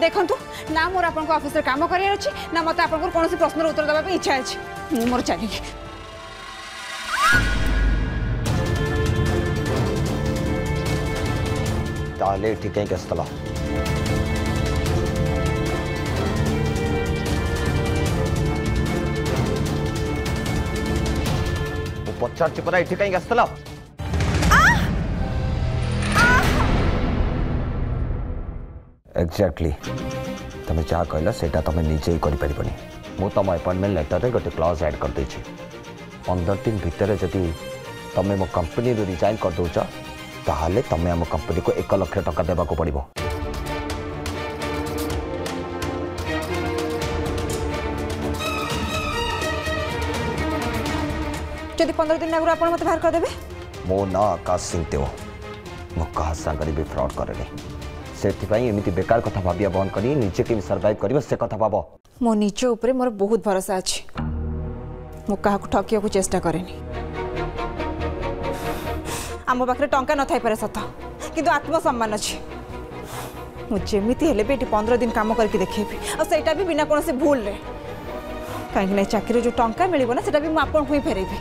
देखु ना मोर आपन ऑफिस रे काम करियर अछि ना मते आपन को कोनोसी प्रश्न उत्तर देबा पे इच्छा अछि मु मोर चली ताले ठीक है केस्तला पचार चिपरा इठी कहीं गस्तला एग्जैक्टली तमे जा कहला सेटा तमे नीचे ही करि परिबनी मु तम अपॉइंटमेंट लेटर रे गोटे क्लॉज ऐड कर देछि 15 दिन भितर जदि तमे मो कंपनी रो रिजाइन कर दोछ ताहाले तमे हम कंपनी को 1 लाख टका देबा को पड़िबो जदि 15 दिन आगु आपन मते बाहर कर देबे मो ना आकाश सिंह देव मो कहा संगरी भी फ्रॉड करेनी सेथिपाई एमिति बेकार कथा भाबिया बंद करी नीचे केम सर्वाइव करिवो से कथा भाबो मो नीचे ऊपर मोर बहुत भरोसा अछि मो काहा को ठकिया को चेष्टा करेनी आम पाखे टंका न थाई पारे सत किंतु आत्मसम्मान अछि मु जेमिति हेले बेटी 15 दिन काम करके देखेबी और सेटा भी बिना कोनोसी भूल रे काहे नै चाकरी जो टंका मिलिबो ना सेटा भी मु आपन को फेरेबी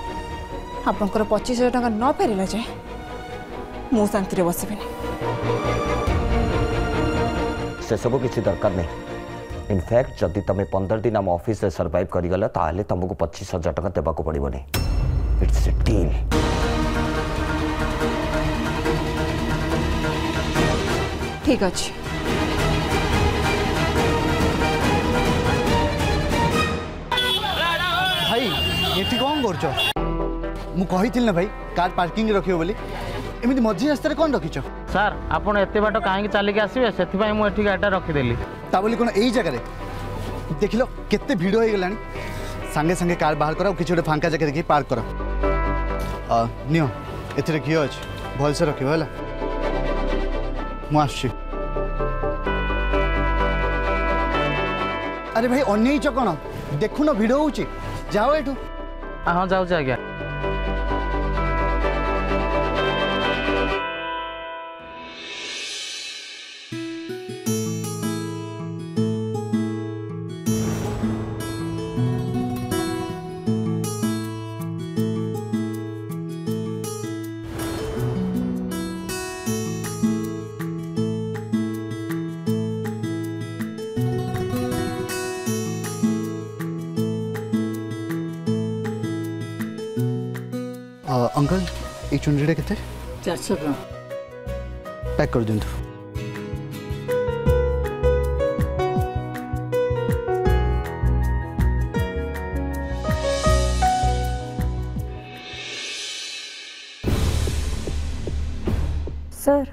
आपनकर 25,000 टका न फेरिला जाय मु शांति रे बसिबिनी से सब किसी दरकार नहीं इनफैक्ट जदि तुम 15 दिन आम ऑफिस से सर्वाइव करिगला ताले तुमको 25,000 टका देबा को पड़िबोनी इट्स अ डील ठीक अछि भाई एठी कौन करछो मु कहिथिल ना भाई कार पार्किंग रखियो बोली एमिति मझी रास्ता रे कोन रखिछो सर आपण एते बाट काहे चली के आसीबे सेति भाई मु एठी गाटा रखि देली ता बोली कोन एई जगह रे देखिलो केते भिडियो हो गलानी संगे संगे कार बाहर करा किछ गोटे फांका जगह देखि पार्क करा नियो एथिरे कियो अछि भल से रखियो हला मु आछि अरे भाई अन्य चकण देखुन भिडियो होची जाओ एठू हां जाऊ जा गया अंकल ये चुनरी के 400 टका पैक कर दिंतु सर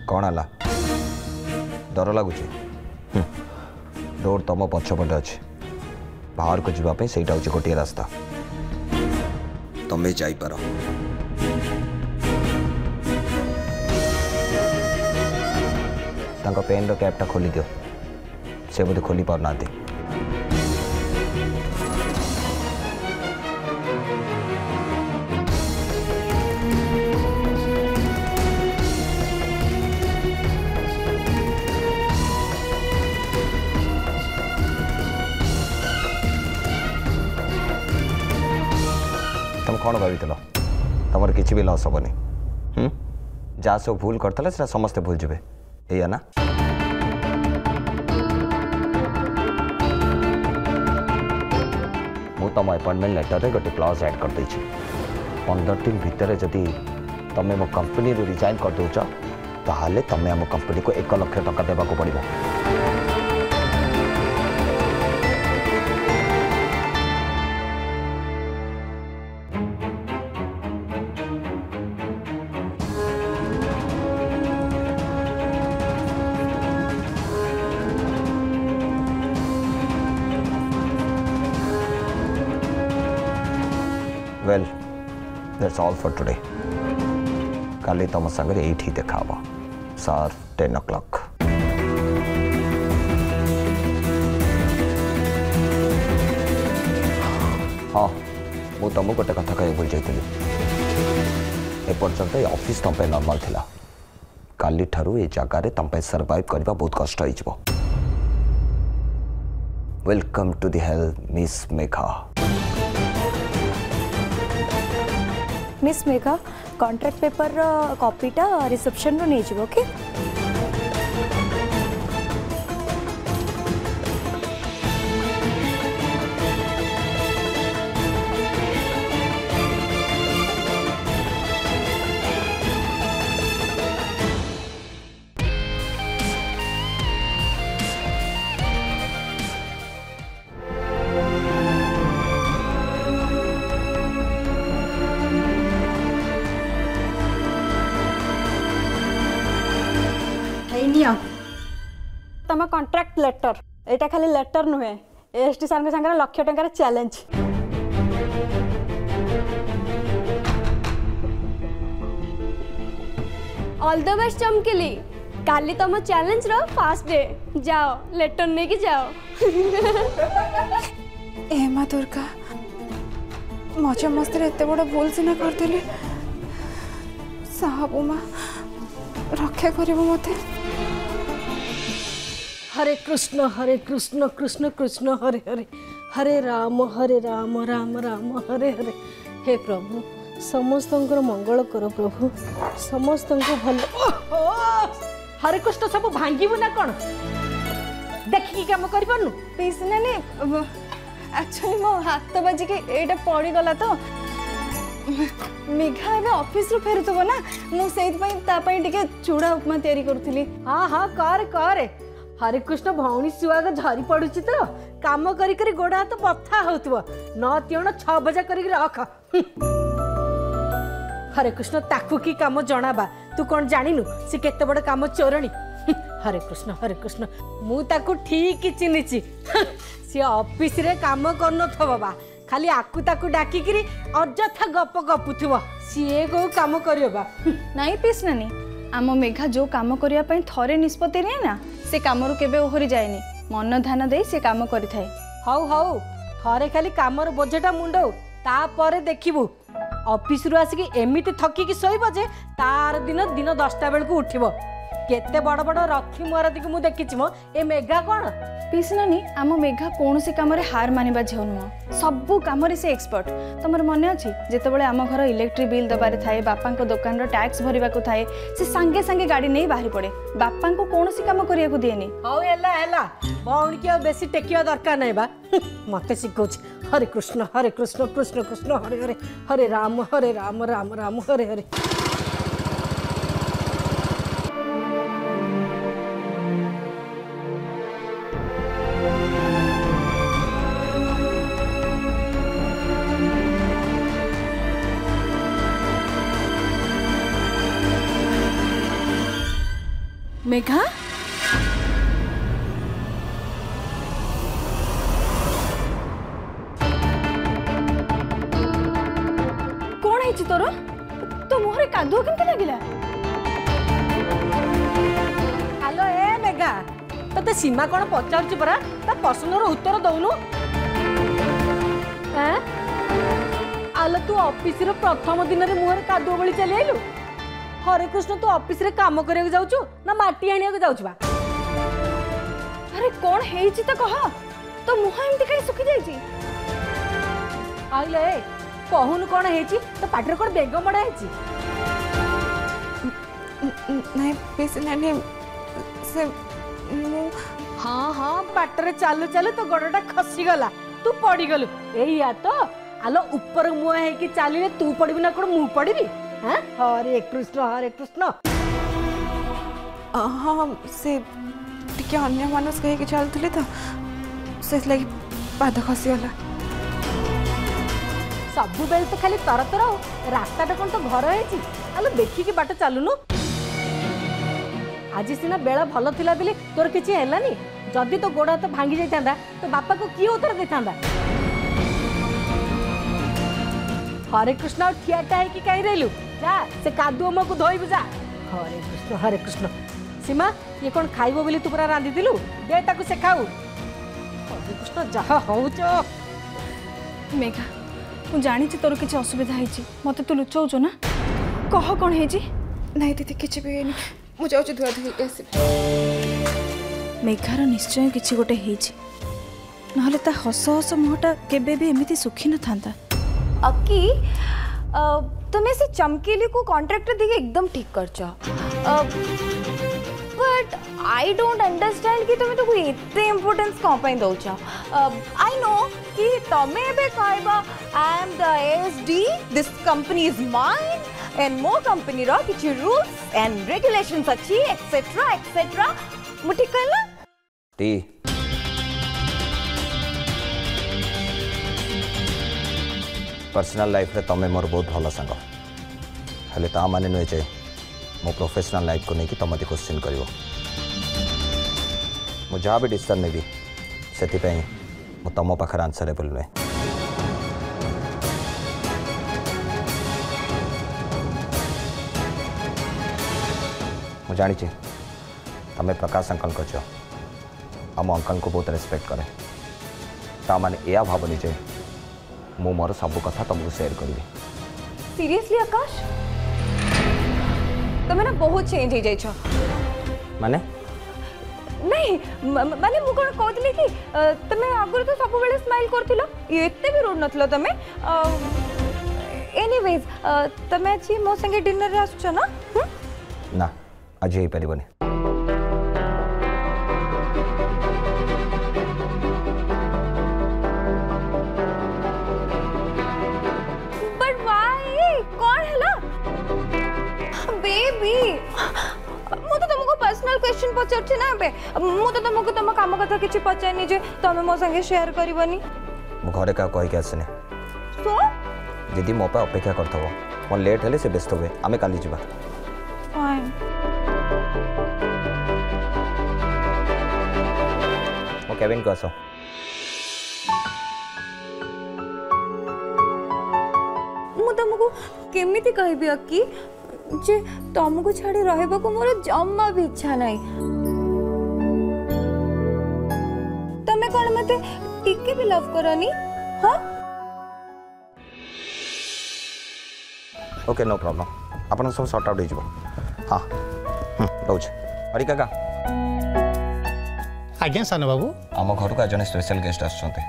कौन आला डर लगुच डोर तुम पछपटे अच्छे बाहर को जावाई से गोटे रास्ता तुम्हें जापर पेन कैपटा खोली दियो से बोधे खोली पार तुम कौन भाई तुम किसी भी लस हेनी जहाँ सब भूल करते से समस्ते भूल जाए या ना मु तुम अपॉइंटमेंट लेटर रे गोटे क्लॉज ऐड कर देछि 15 दिन भितर जदि तुम मो कंपनी रो रिजाइन कर दोछ ताहाले तुम आम कंपनी को 1 लाख टका देबा को पड़िबो दैट्स ऑल फॉर टुडे काली तुम संगे एठी देखा सार 10 o'clock हाँ मु तुमको गोटे कथा कह भूल जाइली एपर्यंत ऑफिस तुम नॉर्मल थिला काली ठारू ए जगार तुम सर्वाइव करने बहुत कष्ट हो welcome to the health miss Megha miss Megha contract paper कॉपीटा रिसेप्शन रो नहीं जीवो ओके तम कॉन्ट्रैक्ट लेटर एटा खाली लेटर नुहे एसटी सर संगे लक्ष टंकार चैलेंज ऑल द बेस्ट चमकेली काली तुम चैलेंज रो फास्ट डे जाओ लेटर नहीं जाओ ए माँ दुर्गा मजा मस्ती एत बड़ भूल सीना करदेली साहबू माँ रक्षा कर मत हरे कृष्ण कृष्ण कृष्ण हरे हरे हरे राम राम राम हरे हरे हे प्रभु समस्त मंगल कर प्रभु समस्त भल हरे कृष्ण सब भांगीबू ना कौन देखिकी काम कर पारनु प्लीज नानी एक्चुअली मो हाथ बाजिक एटा पड़ी गला तो मेघा ए ऑफिस रू फेरुथबो ना मु सेइत पई ता पई टिके चूड़ा उपमा तयारी करथली हाँ हाँ कर हरे कृष्ण भौणी सुआग झरी पड़ुची तो काम करी करी गोड़ हाथ बथा होतबो न तियण 6 बजे करी रख हरे कृष्ण ताकू की काम जणाबा तू कौन जानिनु से केते बड़ काम चोरणी हरे कृष्ण मु ताकू ठीक ही चिन्हिची सी ऑफिस रे काम करन थबा खाली आकू ताकू डाकी करी अजथा गप गपुथबो सी को काम करियोबा नहीं पीस नानी आम मेघा जो काम करिया पई थरे निष्पत्ति रे ना से काम रु केबे ओहरी जायनी मन ध्यान दे से काम करि थाए हौ थरे खाली कामर बोझटा मुंडो तापर देखिबू ऑफिस रु आसिक एमिति थकिकी शोइब जे तार दिन 10टा बेल को उठिबो केते बड़ बड़ रखी महाराज को मु देखिछि मो ए मेघा कोन पीस नानी आम मेघा कौन सी काम हार मानिबा झियो नुह सबू काम से एक्सपर्ट तुमर मन अच्छी जितेबाला आम घर इलेक्ट्रिक बिल दबार थाए बापा दुकान टैक्स भरवा को थाए से सांगे सांगे गाड़ी नहीं बाहरी पड़े बापा को कौन सी काम करिया को दिएनी हौ एला बौणी के बेसी टेकिया दरकार नहीं बा मते सिखौछ हरे कृष्ण कृष्ण कृष्ण हरे हरे हरे राम राम राम हरे हरे मेघा कौन है तोर तो मुहरे कादुआ केमती लगिला हेलो ए मेघा तते सीमा कौन पचारुची परा ता प्रश्नर उत्तर दउनु आलो तू ऑफिस रो प्रथम दिन रे मुहरे कादुआ बळी चली आइलु हरे कृष्ण तू ऑफिस रे काम करिया जाउछु ना माटी आनिया जाउछु बा अरे कौन है तो कह तो मुह एमती कहीं सुखी जाइए आइले कहून कौन है तो पाटर कौन बेग मड़ा है नहीं पीस नानी से हाँ बाटर चालू चालू तो गोड़टा खसी गला तू पड़ी गलु एया तो आलो ऊपर मुह है कि चालिले तू पड़बी ना कौन मुँह पड़बी हरे कृष्ण हाँ से टिके अन्य मानस कहीं चलुले तो से लगी पाद खसीगला सबु बेल तो खाली तर तर रास्ता कौन तो घर है आलो देखिकी बाट चलुनु आज सीना बेला भल थिला बेले तोर किछि हेलानी जदि तो गोड़ हाथ भांगी जाइतांदा तो बापा को किए उत्तर देतांदा हरे कृष्ण ठियाटा है कि कहीं रहलु जा से कादुओ मको धोई बुझा हरे कृष्ण सीमा ये कौन खाइबो बोली तू पूरा रांधी दिलु दे ताकू से खाऊ हरे कृष्ण जहा होउच मेघा मु जानी तोर किसी असुविधा है मत तू लुचाऊच ना कह कौन है नहीं दीदी किसी भी नहीं मुझे जाऊँ धुआ धुई आस मेघार निश्चय किसी गोटे ना ता हस हस मुहटा केबे भी एमती सुखी न था अक्की तुम्हें से चमकीली को कॉन्ट्रैक्टर देके एकदम ठीक कर बट आई डोंट अंडरस्टैंड कि तुम्हें तो कोई इतने इम्पोर्टेंस कौन पाई दौच आई नो कि तुम्हें एबे कहबा I am the SD this company is mine and मो कंपनी रो किछि रूल्स एंड रेगुलेशंस अछि एक्सेट्रा मु ठीक कहला टी पर्सनल लाइफ रे तमे मोर बहुत भल सांग हेले ता माने नुहे जे मो प्रोफेशनल लाइफ को नहीं कि तुम क्वेश्चन कर जहाँ भी डिसीजन नेबी से तुम पाखे आंसरेबल नुहे मु जानी तुम प्रकाश अंकल को छो आम अंकल को बहुत रेस्पेक्ट करे ता माने या भावनी जे मु मोर सब कथा तुमको शेयर करी सीरियसली आकाश तुम ना बहुत चेंज हो जाइछो माने नहीं माने मु कोन कहतली कि तमे आगुर तो सब बेले स्माइल करथिलो एते भी रोड नथलो तमे एनीवेज तमे अछि मो संगे डिनर रे आछो ना ना आज ही परिबने बट व्हाई कौन हैला बेबी मु तो तुमको पर्सनल क्वेश्चन पचारछि ना बे मु तो तुमको तुम काम कथा किछि पचारनी जे तमे मो संगे शेयर करबनी मु घरे का कहि के आसने सो दीदी मो पे अपेक्षा करथबो मो लेट हेले से व्यस्त होबे आमे काली जिबा फाइन मो केविन को आसो मु तुमको केमिति कहबी अक्की जे तुमको छाड़ी रहबा को मोर जम्मा भी इच्छा नहीं तमे कोन मते टिके भी लव करनी हां ओके नो प्रॉब्लम अपन सब सॉर्ट आउट हो जिवो हां दउछ हरि काका आज्ञा सान बाबू आम घर को जने स्पेशल गेस्ट आछन्ते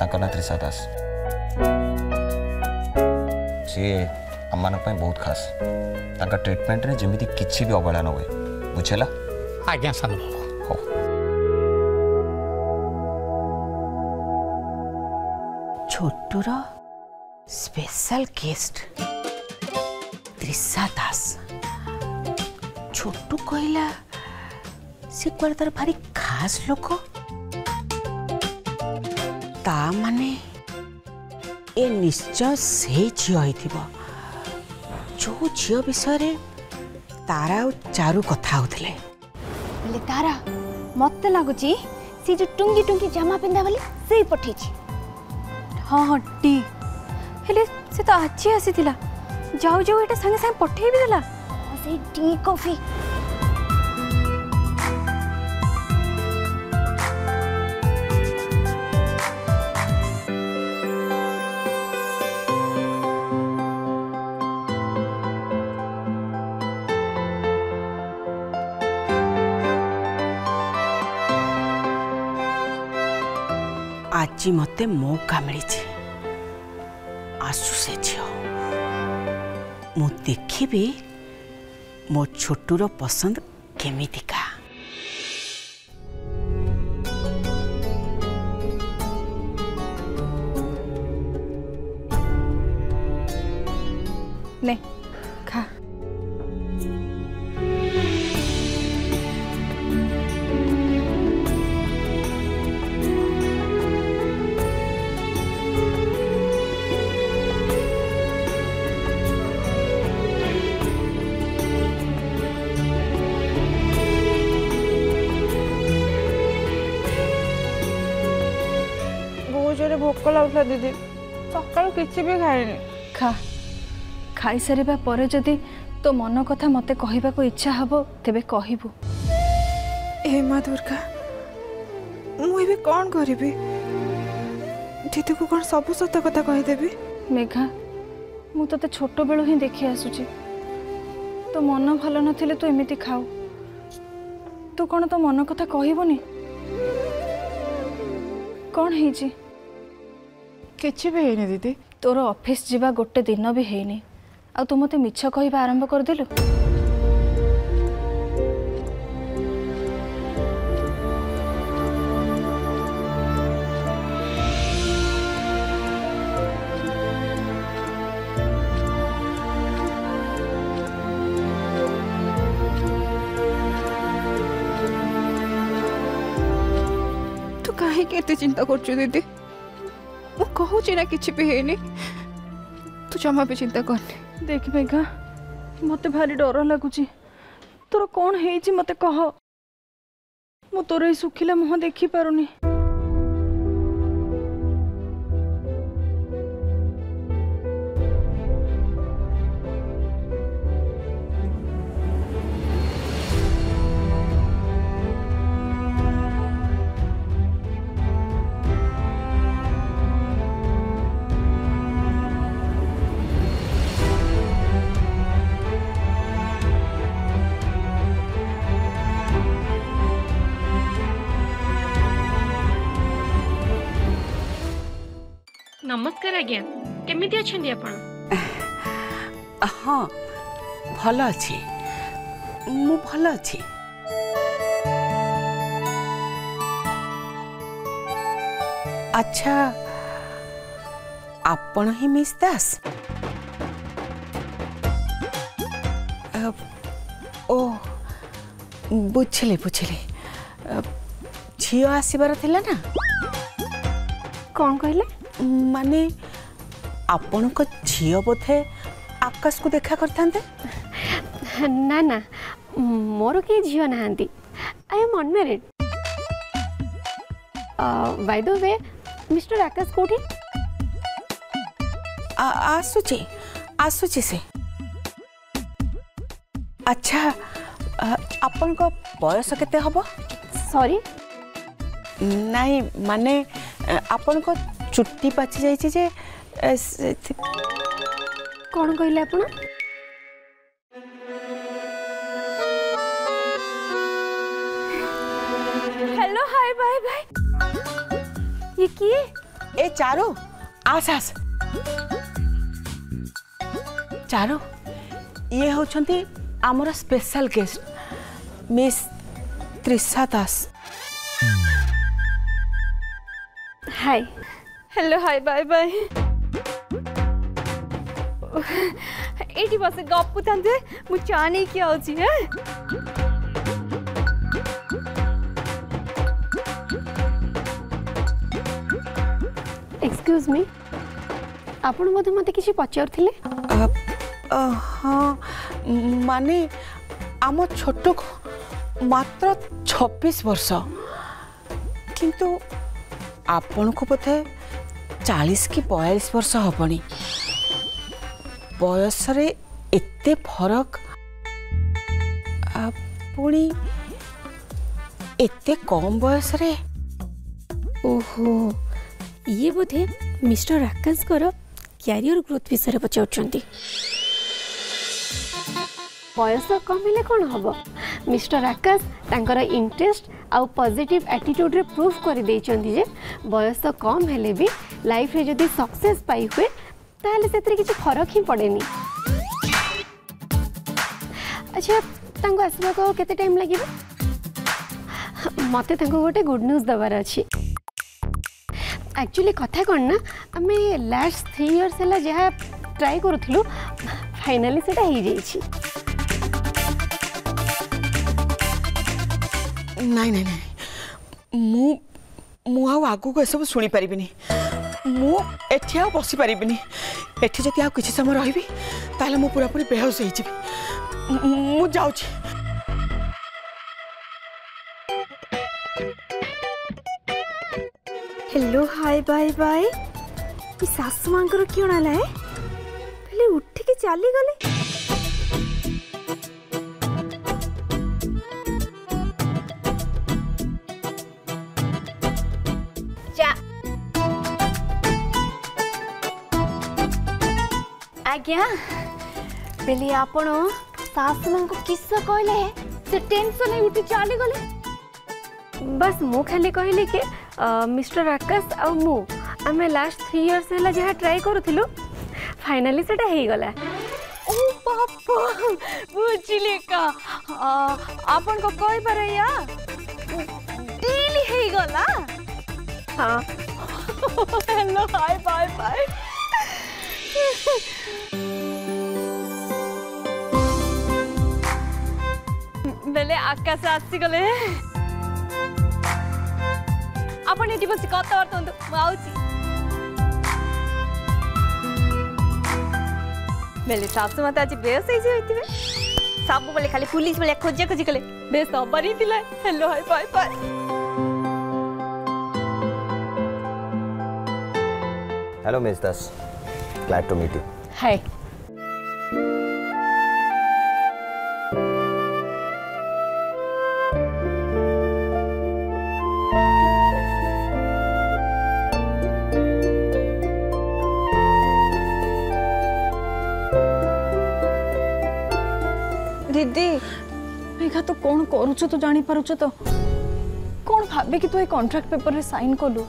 ताकर ना त्रिशा दास सी आम बहुत खास ताका ट्रीटमेंट रे जेमिति किछि भी अवहेला न होए बुझेला आज्ञा सान बाबू हो छोटूर स्पेशल गेस्ट त्रिशा दास छोटू कहला से कुआर तार भारी खास लोक ता माने ए निश्चय से झियो होइथिबो जो झियो विषय तारा और चारू कथा होतले बोले तारा मते लागुची से जो टुंगी टुंगी जामा पिंदा वाली सेही पठेची हाँ हाँ टी हेले से तो अच्छी आसीथिला जाऊ जाऊ एटा संगे संगे पठेई भी देला से टी कॉफी आज मते मौका मिली आसु से झियो मु देखी मो छोटूर पसंद केमितिका ने खा भोक लगुला दीदी सकाल किसी भी खाए खा खाई सारिबा परे जदि तो मन कथा मते कहबा को इच्छा हबो तेबे कहबो। ए माँ दुर्गा मु एबे कौन करिबी दीदी को कौन सब सत कथा कहीदेवी। मेघा मु तते छोट बेलु ही देखि आसुची तो मन भल नथिले तू एमिति खाऊ तू कौन तो मन कथा कहबोनी कौन हेजी किछि भी हेनी दीदी। तोर ऑफिस जीवा गोटे दिन भी हेनी आ तू मते मिछ कहबा आरंभ कर देलु। तू काहे केते चिंता करछु दीदी मु कहूची ना किछि भी हेनी तू जमा भी चिंता करनी। देख मेघा मते भारी डर लगुची तोर कौन हेजी मते कह मु तोर ए सुखिला मुह देखि पारुनी। नमस्कार आज्ञा केमिति अछंदी आपण? हाँ भल अच्छी मु भल अच्छी। अच्छा आपण ही मिस दास? ओ बुझिले बुझिले झील आसबार थिला ना? कौन कहले? माने आपण को झील बोधे आकाश को देखा करते? ना ना मोर के झील नहांती I am unmarried. By the way mister Akash कोठी? आसुची आसुची से। अच्छा आपण को बयस केते हबो? सॉरी नहीं माने आपण को चुट्टी पाची जाइए जे कौन कहले आपण? हेलो हाय बाय बाय ये किए? ए चारो आस आस चारो ये होछंती आमर special guest miss Trisha Das. Hi hello hi bye bye एटी बस गप्पु थांते मु चानी के आउची है। एक्सक्यूज मी आपण मते मते किछि पचारथिले? हाँ माने आम छोटो को मात्र 26 वर्ष किंतु आपण को बोधे 40 कि 42 वर्ष हबनी। बयस रे एते फरक पुणी एते कम बयस रे। ओहो ये बोधे मिस्टर आकाश कर कैरियर ग्रोथ विषय पचारुचंती। बयस कम हेले कौन हम मिस्टर आकाश तांकर इंटरेस्ट आउ पॉजिटिव एटीट्यूड रे प्रूफ कर देइचंती जे बयस कम हेले भी लाइफ रे जदी सक्सेस पाई हुए ताहले सेतरे किछि फरक ही पड़ेनी। अच्छा तांको आसबा को केते टाइम लागिबो? मते तांको गोटे गुड न्यूज दबार अछि। एक्चुअली कथा कौन ना आम लास्ट 3 इयर्स है जहाँ ट्राए करूँ फाइनाली सेटा हो जाइए। नहीं नहीं नहीं मु आगू को सब शुणी पारिबिनी मु एठी आ बसी पारिबिनी एठी जति आ किछि समय रहिबी ताले मु पूरा पूरी बेहोश हो जिबी मु जाउछि। हेलो हाय बाय बाय सासु मांकर क्यों ना लाए चली गले आज्ञा बेली आपण सासु मां को किस कहले से टेंशन नहीं उठी चली गले बस मु खाली कहली कि मिस्टर आकाश आ मु आमे लास्ट 3 इयर्स हैला जहा ट्राई करूथिलु फाइनली सेटा हे गला ओ पापा बुझिले का आपण को कहि परैया डील हे गला हां हेलो हाय बाय बाय बेले आकाश आसी गले आपण एटी बस कत वर्तंतु आउची बेले सासु माता आज बेस हे होइतिबे सब बेले खाली पुलिस बेले खोजे खोजी कले बेस सबरी दिला hello hi bye bye hello miss Das glad to meet you hi दीदी मेघा तो कौन करुच तो जानी पारुच तो कौन भाबे कि तू ए कॉन्ट्रैक्ट पेपर रे साइन कलु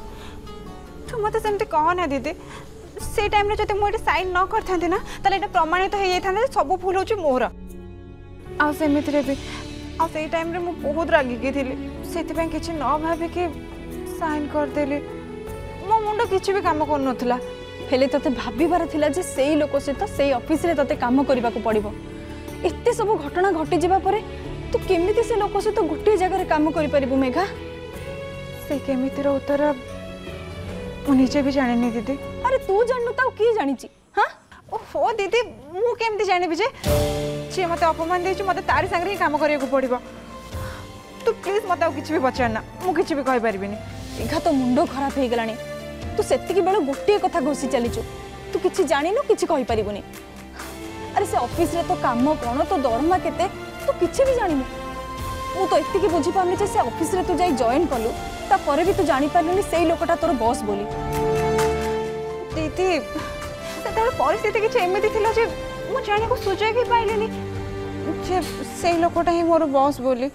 तू मत सेमती कह ना दीदी से टाइम रे जते मुझे साइन न करथांती ना ताले एटा प्रमाणित हो जाय थांदे सब भूल होची मोर आ सेमिति रे भी आ से टाइम रे मु बहुत रागी के थिली सेति पे किछि न भाबे कि साइन कर देली मो मुंडो किछि भी काम कर नथला हेले तते भाबीबार थिला जे सेही लोक सहित सेही ऑफिस रे तते काम करबा को पड़िबो एते सब घटना घटी जाबा परे तू केमिति से लोक सहित गोटे जगह रे काम करि परिबो मेघा से केमिति रो उत्तर मु निजे भी जाने नहीं दीदी अरे तू जाननु ताऊ की जानि छी हां ओहो दीदी मु केमिति जानिबि जे जे मते अपमान देछि मते तारी संगे ही काम करिया को पड़िबो तू प्लीज मते किछि भी बचाना मु किछि भी कहि परिबिनी मेघा तो मुंडो खराब हे गलानी तू सेति की बेला गोटे कथा घोसी चलीचु तू किछि जानिनु किछि कहि परिबोनी अरे से ऑफिस रे तो काम कोन तो दरमा केते तू किछि भी जानिनु मु तो एति की बुझी पामनी जे से ऑफिस रे तू जाई जॉइन कलु ता परे भी तू जानि पारलुनी सेही लोकटा तोर बॉस बोली दीदी सेता परिस्थिति किछि एमिति थिला जे मु जानि को सुजय के पाइलेनी जे सेही लोकटा ही मोर बॉस बोली